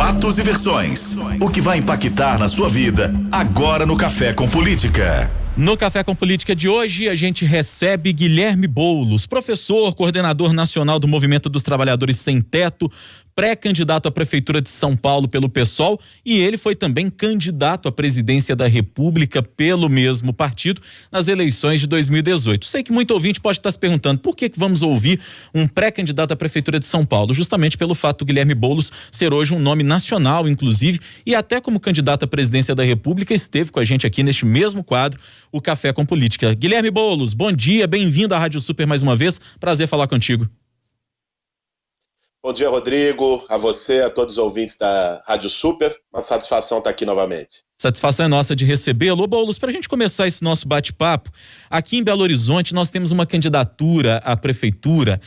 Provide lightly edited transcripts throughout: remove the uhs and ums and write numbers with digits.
fatos e versões. O que vai impactar na sua vida agora no Café com Política. No Café com Política de hoje, a gente recebe Guilherme Boulos, professor, coordenador nacional do Movimento dos Trabalhadores Sem Teto, pré-candidato à Prefeitura de São Paulo pelo PSOL, e ele foi também candidato à presidência da República pelo mesmo partido nas eleições de 2018. Sei que muito ouvinte pode estar se perguntando por que vamos ouvir um pré-candidato à Prefeitura de São Paulo, justamente pelo fato do Guilherme Boulos ser hoje um nome nacional, inclusive, e até como candidato à presidência da República esteve com a gente aqui neste mesmo quadro, o Café com Política. Guilherme Boulos, bom dia, bem-vindo à Rádio Super mais uma vez, prazer falar contigo. Bom dia, Rodrigo, a você, a todos os ouvintes da Rádio Super, uma satisfação estar aqui novamente. Satisfação é nossa de recebê-lo. Ô Boulos, para a gente começar esse nosso bate-papo, aqui em Belo Horizonte nós temos uma candidatura à prefeitura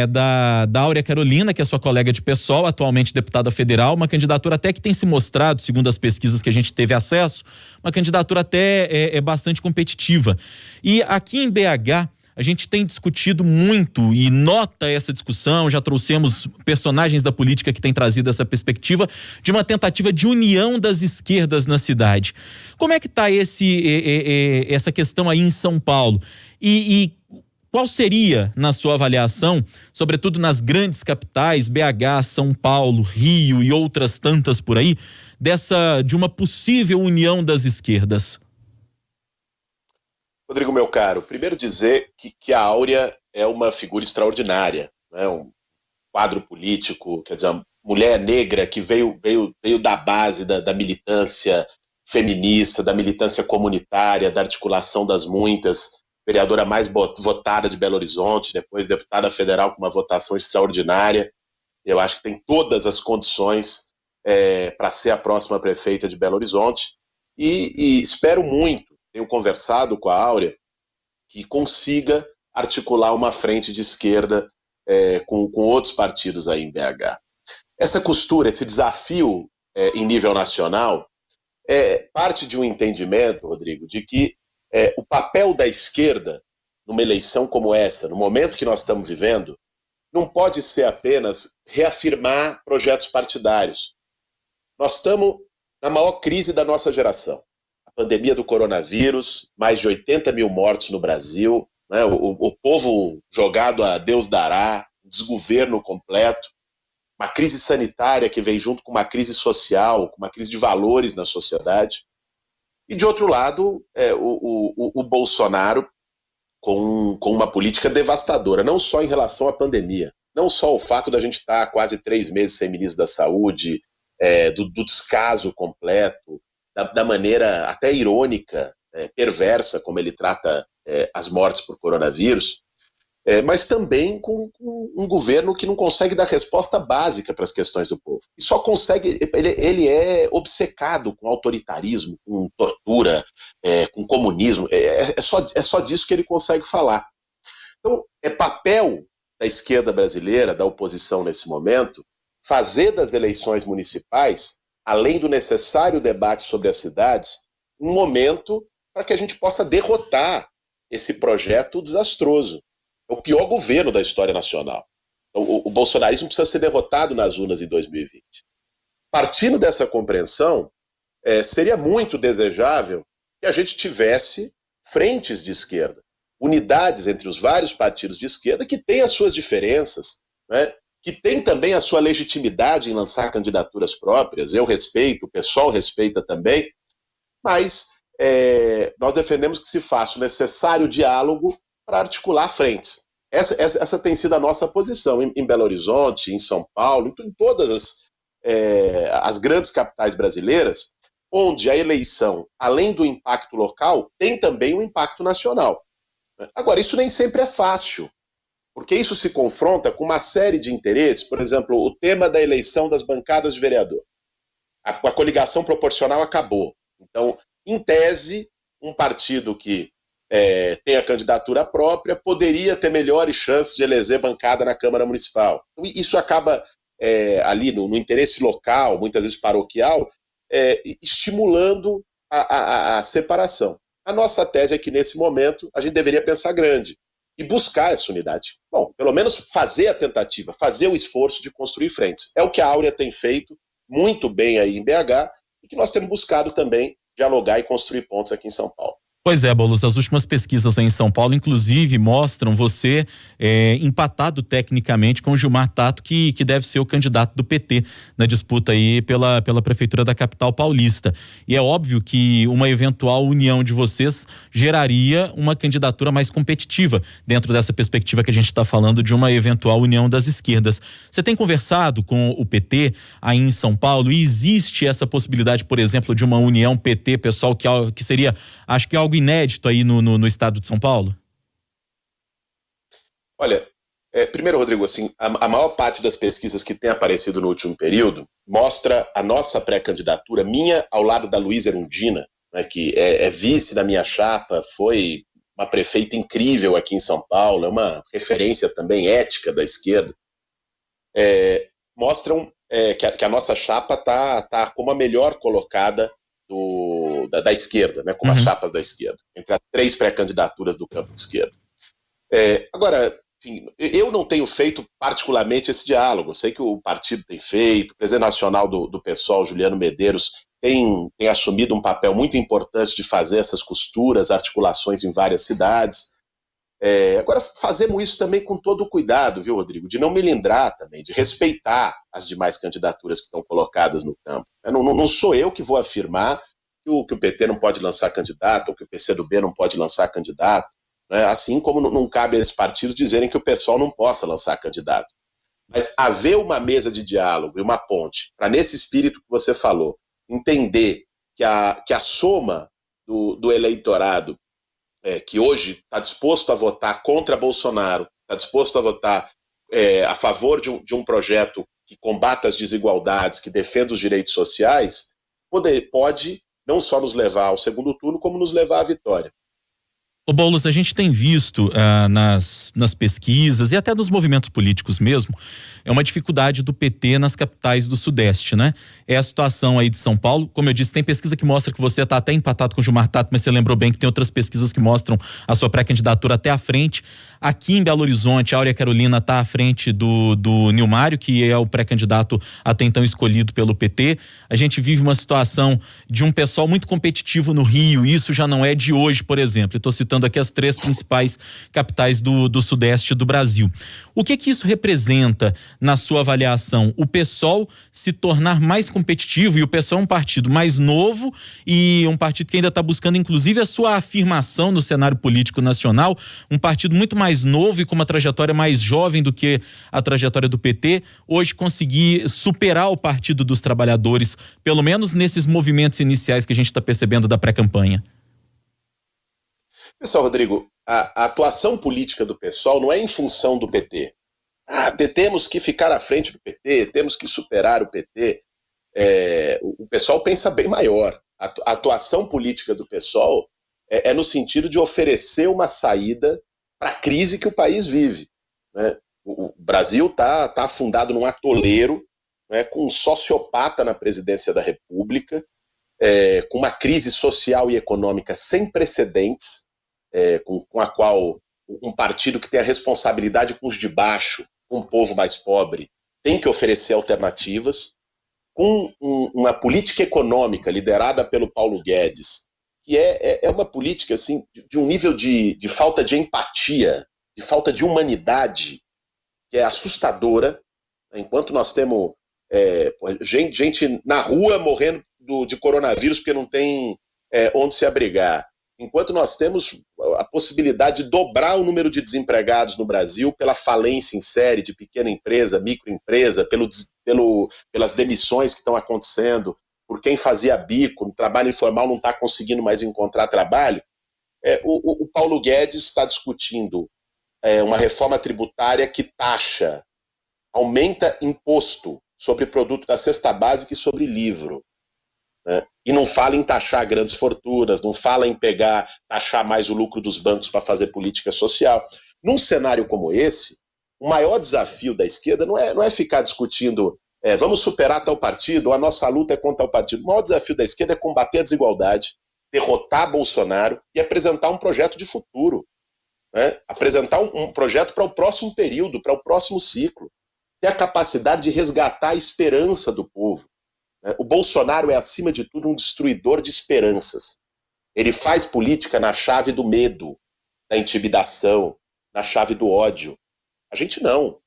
da Áurea Carolina, que é sua colega de PSOL, atualmente deputada federal, uma candidatura até que tem se mostrado, segundo as pesquisas que a gente teve acesso, uma candidatura até bastante competitiva. E aqui em BH, a gente tem discutido muito e nota essa discussão, já trouxemos personagens da política que têm trazido essa perspectiva de uma tentativa de união das esquerdas na cidade. Como é que está essa questão aí em São Paulo? E qual seria, na sua avaliação, sobretudo nas grandes capitais, BH, São Paulo, Rio e outras tantas por aí, de uma possível união das esquerdas? Rodrigo, meu caro, primeiro dizer que a Áurea é uma figura extraordinária, né? Um quadro político, quer dizer, uma mulher negra que veio da base da militância feminista, da militância comunitária, da articulação das muitas, vereadora mais votada de Belo Horizonte, depois deputada federal com uma votação extraordinária. Eu acho que tem todas as condições para ser a próxima prefeita de Belo Horizonte e espero muito, tenho conversado com a Áurea, que consiga articular uma frente de esquerda com outros partidos aí em BH. Essa costura, esse desafio em nível nacional, parte de um entendimento, Rodrigo, de que o papel da esquerda numa eleição como essa, no momento que nós estamos vivendo, não pode ser apenas reafirmar projetos partidários. Nós estamos na maior crise da nossa geração. Pandemia do coronavírus, mais de 80 mil mortos no Brasil, né? O povo jogado a Deus dará, desgoverno completo, uma crise sanitária que vem junto com uma crise social, com uma crise de valores na sociedade. E, de outro lado, o Bolsonaro com uma política devastadora, não só em relação à pandemia, não só o fato da gente estar quase 3 meses sem ministro da Saúde, do descaso completo, da maneira até irônica, perversa, como ele trata as mortes por coronavírus, mas também com um governo que não consegue dar resposta básica para as questões do povo. E só consegue, ele é obcecado com autoritarismo, com tortura, com comunismo, é só disso que ele consegue falar. Então, é papel da esquerda brasileira, da oposição nesse momento, fazer das eleições municipais, além do necessário debate sobre as cidades, um momento para que a gente possa derrotar esse projeto desastroso. É o pior governo da história nacional. Então, o bolsonarismo precisa ser derrotado nas urnas em 2020. Partindo dessa compreensão, seria muito desejável que a gente tivesse frentes de esquerda, unidades entre os vários partidos de esquerda que têm as suas diferenças, né? Que tem também a sua legitimidade em lançar candidaturas próprias, eu respeito, o pessoal respeita também, mas nós defendemos que se faça o necessário diálogo para articular frentes. Essa tem sido a nossa posição em Belo Horizonte, em São Paulo, em todas as grandes capitais brasileiras, onde a eleição, além do impacto local, tem também um impacto nacional. Agora, isso nem sempre é fácil, porque isso se confronta com uma série de interesses, por exemplo, o tema da eleição das bancadas de vereador. A coligação proporcional acabou. Então, em tese, um partido que tem a candidatura própria poderia ter melhores chances de eleger bancada na Câmara Municipal. Isso acaba ali no interesse local, muitas vezes paroquial, estimulando a separação. A nossa tese é que, nesse momento, a gente deveria pensar grande e buscar essa unidade. Bom, pelo menos fazer a tentativa, fazer o esforço de construir frentes. É o que a Áurea tem feito muito bem aí em BH e que nós temos buscado também dialogar e construir pontos aqui em São Paulo. Pois é, Boulos, as últimas pesquisas aí em São Paulo, inclusive, mostram você empatado tecnicamente com o Gilmar Tato, que deve ser o candidato do PT na disputa aí pela prefeitura da capital paulista. E é óbvio que uma eventual união de vocês geraria uma candidatura mais competitiva dentro dessa perspectiva que a gente está falando de uma eventual união das esquerdas. Você tem conversado com o PT aí em São Paulo e existe essa possibilidade, por exemplo, de uma união PT, pessoal, que seria, acho que algo inédito aí no estado de São Paulo? Olha, primeiro, Rodrigo, assim, a maior parte das pesquisas que tem aparecido no último período mostra a nossa pré-candidatura, minha ao lado da Luísa Erundina, né, que é vice da minha chapa, foi uma prefeita incrível aqui em São Paulo, é uma referência também ética da esquerda, mostram que a nossa chapa tá como a melhor colocada da esquerda, né, como as chapas da esquerda, entre as 3 pré-candidaturas do campo de esquerda. Agora, enfim, eu não tenho feito particularmente esse diálogo, eu sei que o partido tem feito, o presidente nacional do PSOL, Juliano Medeiros, tem assumido um papel muito importante de fazer essas costuras, articulações em várias cidades. Agora, fazemos isso também com todo o cuidado, viu, Rodrigo, de não melindrar também, de respeitar as demais candidaturas que estão colocadas no campo. Não sou eu que vou afirmar que o PT não pode lançar candidato, ou que o PCdoB não pode lançar candidato, né? Assim como não cabe a esses partidos dizerem que o PSOL não possa lançar candidato. Mas haver uma mesa de diálogo e uma ponte, para nesse espírito que você falou, entender que a soma do eleitorado que hoje está disposto a votar contra Bolsonaro, está disposto a votar a favor de um projeto que combata as desigualdades, que defenda os direitos sociais, pode não só nos levar ao segundo turno, como nos levar à vitória. Ô Boulos, a gente tem visto nas pesquisas e até nos movimentos políticos mesmo, é uma dificuldade do PT nas capitais do Sudeste, né? É a situação aí de São Paulo, como eu disse, tem pesquisa que mostra que você está até empatado com o Gilmar Tato, mas você lembrou bem que tem outras pesquisas que mostram a sua pré-candidatura até à frente. Aqui em Belo Horizonte, a Áurea Carolina está à frente do Nilmário, que é o pré-candidato até então escolhido pelo PT. A gente vive uma situação de um pessoal muito competitivo no Rio, e isso já não é de hoje, por exemplo. Estou citando aqui as 3 principais capitais do Sudeste do Brasil. O que isso representa na sua avaliação? O PSOL se tornar mais competitivo, e o PSOL é um partido mais novo e um partido que ainda está buscando inclusive a sua afirmação no cenário político nacional, um partido muito mais novo e com uma trajetória mais jovem do que a trajetória do PT, hoje conseguir superar o Partido dos Trabalhadores, pelo menos nesses movimentos iniciais que a gente está percebendo da pré-campanha. Pessoal, Rodrigo, a atuação política do PSOL não é em função do PT. Temos que ficar à frente do PT, temos que superar o PT. O PSOL pensa bem maior. A atuação política do PSOL é no sentido de oferecer uma saída para a crise que o país vive, né? O Brasil está afundado num atoleiro, né, com um sociopata na presidência da República, com uma crise social e econômica sem precedentes, com a qual um partido que tem a responsabilidade com os de baixo, com o povo mais pobre, tem que oferecer alternativas, com uma política econômica liderada pelo Paulo Guedes, que é uma política assim, de um nível de falta de empatia, de falta de humanidade, que é assustadora, enquanto nós temos gente na rua morrendo de coronavírus porque não tem onde se abrigar, enquanto nós temos a possibilidade de dobrar o número de desempregados no Brasil pela falência em série de pequena empresa, microempresa, pelas demissões que estão acontecendo, por quem fazia bico, no trabalho informal não está conseguindo mais encontrar trabalho, o Paulo Guedes está discutindo uma reforma tributária que taxa, aumenta imposto sobre produto da cesta básica e sobre livro, né? E não fala em taxar grandes fortunas, não fala em taxar mais o lucro dos bancos para fazer política social. Num cenário como esse, o maior desafio da esquerda não é ficar discutindo vamos superar tal partido, ou a nossa luta é contra tal partido. O maior desafio da esquerda é combater a desigualdade, derrotar Bolsonaro e apresentar um projeto de futuro. né? Apresentar um projeto para o próximo período, para o próximo ciclo, ter a capacidade de resgatar a esperança do povo, né? O Bolsonaro é, acima de tudo, um destruidor de esperanças. Ele faz política na chave do medo, da intimidação, na chave do ódio. A gente não.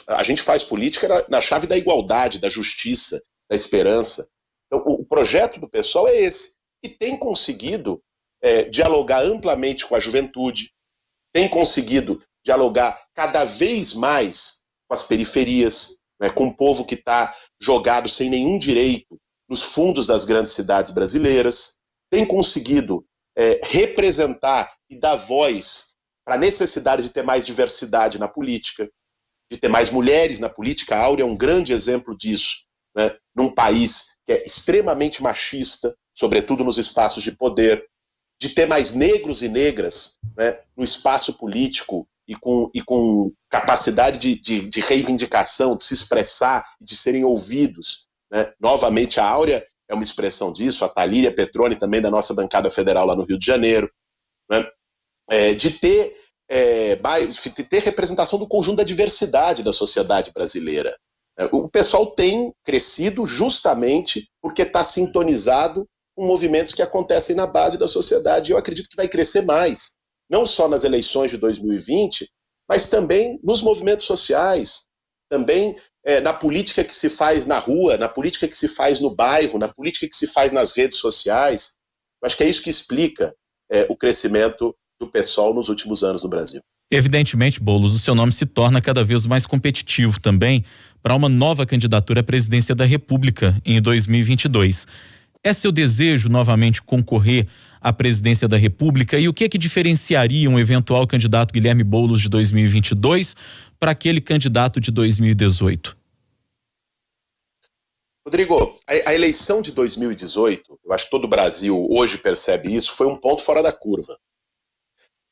A gente faz política na chave da igualdade, da justiça, da esperança. Então, o projeto do PSOL é esse. E tem conseguido dialogar amplamente com a juventude, tem conseguido dialogar cada vez mais com as periferias, né, com o povo que está jogado sem nenhum direito nos fundos das grandes cidades brasileiras, tem conseguido representar e dar voz para a necessidade de ter mais diversidade na política, de ter mais mulheres na política. A Áurea é um grande exemplo disso, né, num país que é extremamente machista, sobretudo nos espaços de poder, de ter mais negros e negras, né, no espaço político e com capacidade de reivindicação, de se expressar, de serem ouvidos, né? Novamente, a Áurea é uma expressão disso, a Thalíria Petroni, também da nossa bancada federal lá no Rio de Janeiro, né? De ter representação do conjunto da diversidade da sociedade brasileira. O pessoal tem crescido justamente porque está sintonizado com movimentos que acontecem na base da sociedade. Eu acredito que vai crescer mais, não só nas eleições de 2020, mas também nos movimentos sociais, também na política que se faz na rua, na política que se faz no bairro, na política que se faz nas redes sociais. Eu acho que é isso que explica o crescimento do PSOL nos últimos anos no Brasil. Evidentemente, Boulos, o seu nome se torna cada vez mais competitivo também para uma nova candidatura à presidência da República em 2022. É seu desejo novamente concorrer à presidência da República, e o que é que diferenciaria um eventual candidato Guilherme Boulos de 2022 para aquele candidato de 2018? Rodrigo, a eleição de 2018, eu acho que todo o Brasil hoje percebe isso, foi um ponto fora da curva.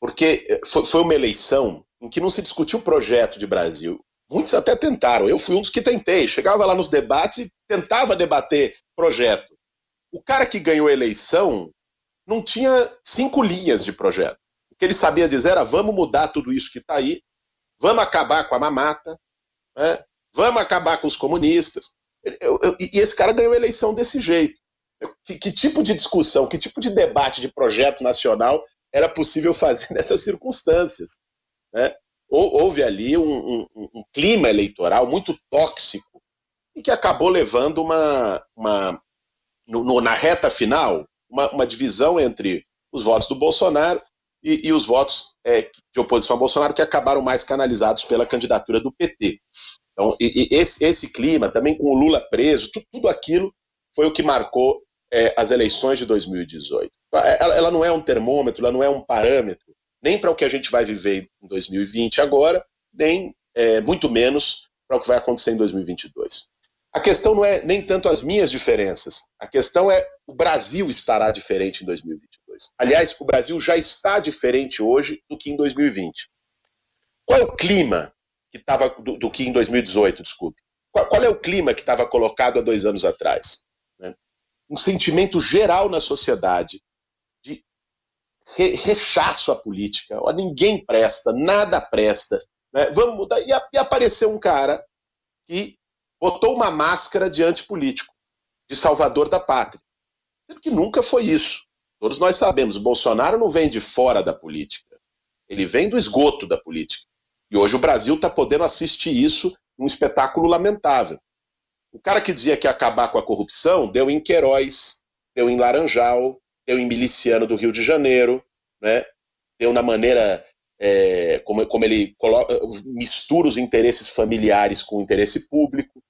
Porque foi uma eleição em que não se discutiu o projeto de Brasil. Muitos até tentaram, eu fui um dos que tentei, chegava lá nos debates e tentava debater projeto. O cara que ganhou a eleição não tinha 5 linhas de projeto. O que ele sabia dizer era: vamos mudar tudo isso que está aí, vamos acabar com a mamata, né? Vamos acabar com os comunistas. E esse cara ganhou a eleição desse jeito. Que tipo de discussão, que tipo de debate de projeto nacional era possível fazer nessas circunstâncias, né? Houve ali um clima eleitoral muito tóxico e que acabou levando na reta final, uma divisão entre os votos do Bolsonaro e os votos de oposição ao Bolsonaro, que acabaram mais canalizados pela candidatura do PT. Então, esse clima, também com o Lula preso, tudo aquilo foi o que marcou as eleições de 2018. Ela não é um termômetro, ela não é um parâmetro, nem para o que a gente vai viver em 2020 agora, nem muito menos para o que vai acontecer em 2022. A questão não é nem tanto as minhas diferenças, a questão é: o Brasil estará diferente em 2022. Aliás, o Brasil já está diferente hoje do que em 2020. Qual é o clima que estava do que em 2018, desculpe? Qual é o clima que estava colocado há 2 anos atrás? Né? Um sentimento geral na sociedade de rechaço à política. Ninguém presta, nada presta, né? Vamos mudar. E apareceu um cara que botou uma máscara de antipolítico, de salvador da pátria. Sendo que nunca foi isso. Todos nós sabemos, o Bolsonaro não vem de fora da política. Ele vem do esgoto da política. E hoje o Brasil está podendo assistir isso num espetáculo lamentável. O cara que dizia que ia acabar com a corrupção deu em Queiroz, deu em Laranjal, deu em miliciano do Rio de Janeiro, né? Deu na maneira como ele mistura os interesses familiares com o interesse público.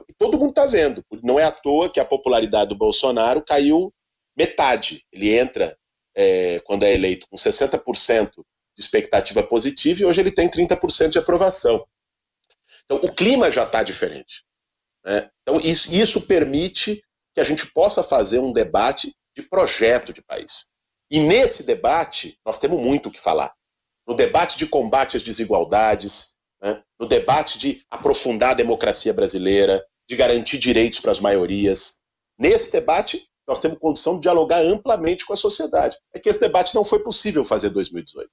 E todo mundo está vendo. Não é à toa que a popularidade do Bolsonaro caiu metade. Ele entra, quando é eleito, com 60% de expectativa positiva, e hoje ele tem 30% de aprovação. Então, o clima já está diferente, né? Então, isso permite que a gente possa fazer um debate de projeto de país. E nesse debate, nós temos muito o que falar. No debate de combate às desigualdades, né? No debate de aprofundar a democracia brasileira, de garantir direitos para as maiorias. Nesse debate, nós temos condição de dialogar amplamente com a sociedade. É que esse debate não foi possível fazer em 2018.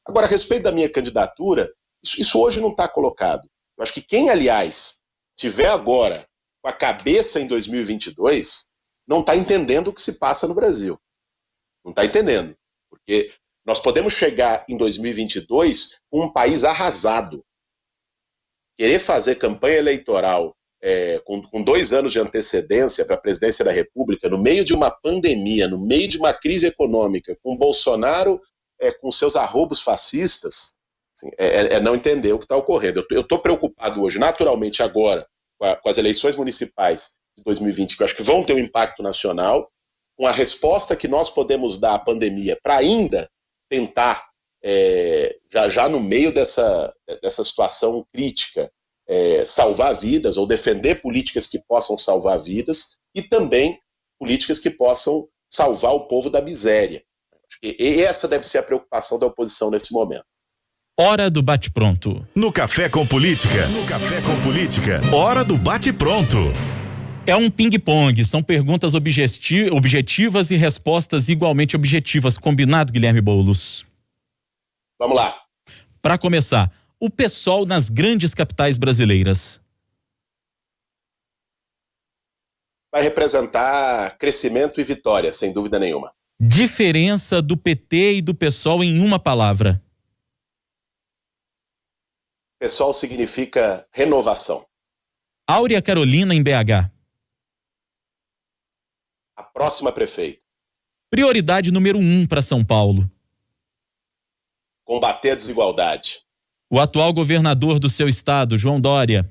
Agora, a respeito da minha candidatura, isso hoje não está colocado. Eu acho que quem, aliás, tiver agora com a cabeça em 2022, não está entendendo o que se passa no Brasil. Não está entendendo. Porque nós podemos chegar em 2022 com um país arrasado. Querer fazer campanha eleitoral com 2 anos de antecedência para a presidência da República, no meio de uma pandemia, no meio de uma crise econômica, com Bolsonaro com seus arroubos fascistas, assim, não entender o que está ocorrendo. Eu estou preocupado hoje, naturalmente agora, com as eleições municipais de 2020, que eu acho que vão ter um impacto nacional, com a resposta que nós podemos dar à pandemia para ainda tentar, já no meio dessa situação crítica, salvar vidas ou defender políticas que possam salvar vidas e também políticas que possam salvar o povo da miséria. E essa deve ser a preocupação da oposição nesse momento. Hora do bate-pronto. No Café com Política. No Café com Política. Hora do bate-pronto. É um ping-pong, são perguntas objetivas e respostas igualmente objetivas. Combinado, Guilherme Boulos? Vamos lá. Para começar, o PSOL nas grandes capitais brasileiras. Vai representar crescimento e vitória, sem dúvida nenhuma. Diferença do PT e do PSOL em uma palavra. PSOL significa renovação. Áurea Carolina em BH. A próxima prefeita. Prioridade número 1 para São Paulo. Combater a desigualdade. O atual governador do seu estado, João Dória.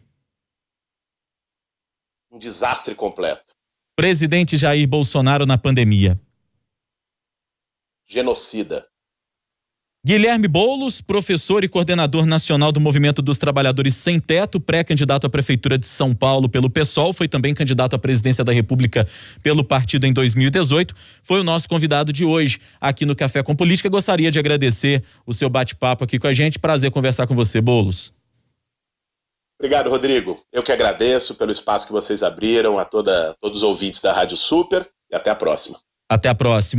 Um desastre completo. Presidente Jair Bolsonaro na pandemia. Genocida. Guilherme Boulos, professor e coordenador nacional do Movimento dos Trabalhadores Sem Teto, pré-candidato à Prefeitura de São Paulo pelo PSOL, foi também candidato à presidência da República pelo partido em 2018, foi o nosso convidado de hoje aqui no Café com Política. Gostaria de agradecer o seu bate-papo aqui com a gente. Prazer conversar com você, Boulos. Obrigado, Rodrigo. Eu que agradeço pelo espaço que vocês abriram a todos os ouvintes da Rádio Super e até a próxima. Até a próxima.